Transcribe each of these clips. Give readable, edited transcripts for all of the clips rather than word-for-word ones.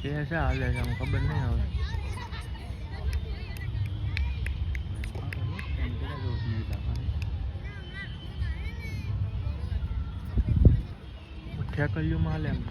કે છે હાલે છે ખબર નહીં હવે. ઠેકલિયુંમાં હાલે એમ.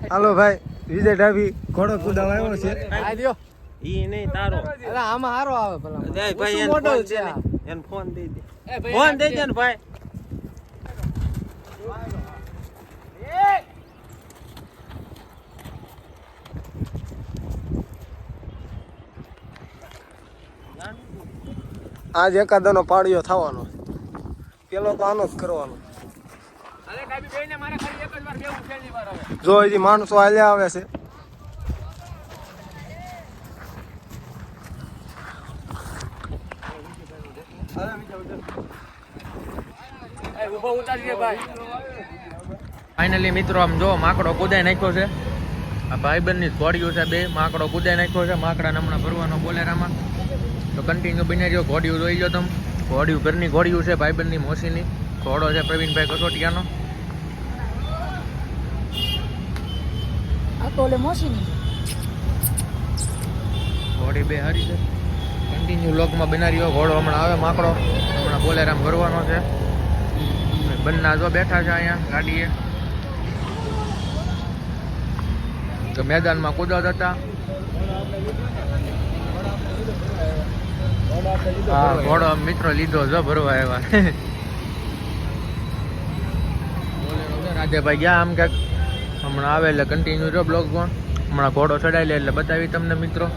હાલો ભાઈ, વિજય ડાભી ઘોડો કુદાવા આવ્યો છે. આ દ્યો ઈ નહીં તારો. અરે આમાં હારો આવે ભલા. ભાઈ એને મોડો છે ને. એને ફોન દઈ દે. ફોન દઈ દે ને ભાઈ. આજ એકાદાનો પાડ્યો થવાનો. પેલો તો આનો જ કરવાનો. જો હજી માણસો હાલ્યા આવે છે. ફાઇનલી મિત્રો આમ જો માકડો કુદાઈ નાખ્યો છે. આ ભાઈબંધની ઘોડીઓ છે, બે માકડો કુદાઈ નાખ્યો છે. માકડાને હમણાં ભરવાનો બોલેરામાં. તો કન્ટિન્યુ બની રહ્યો. ઘોડીઓ જોઈ લો તમે. ઘોડીઓ ઘરની ઘોડીઓ છે, ભાઈબંધની મોસીની. ઘોડો છે પ્રવીણભાઈ કસોટિયાનો. આ તો ઓલે મોસીની ઘોડી બે હારી છે. કન્ટિન્યુ લોકમાં બના રહ્યો. ઘોડો હમણાં આવે, માકડો હમણાં બોલેરામ ભરવાનો છે. બંના જો બેઠા છે અહીંયા ગાડીએ. તો મેદાનમાં કુદાત હતા. હા, ઘોડો મિત્રો લીધો જો ભરવા આવ્યા. રાજેભાઈ ગયા આમ ક્યાંક. હમણાં આવે એટલે કન્ટિન્યુ જો બ્લોગમાં. હમણાં ઘોડો ચડાવી લે એટલે બતાવી તમને મિત્રો.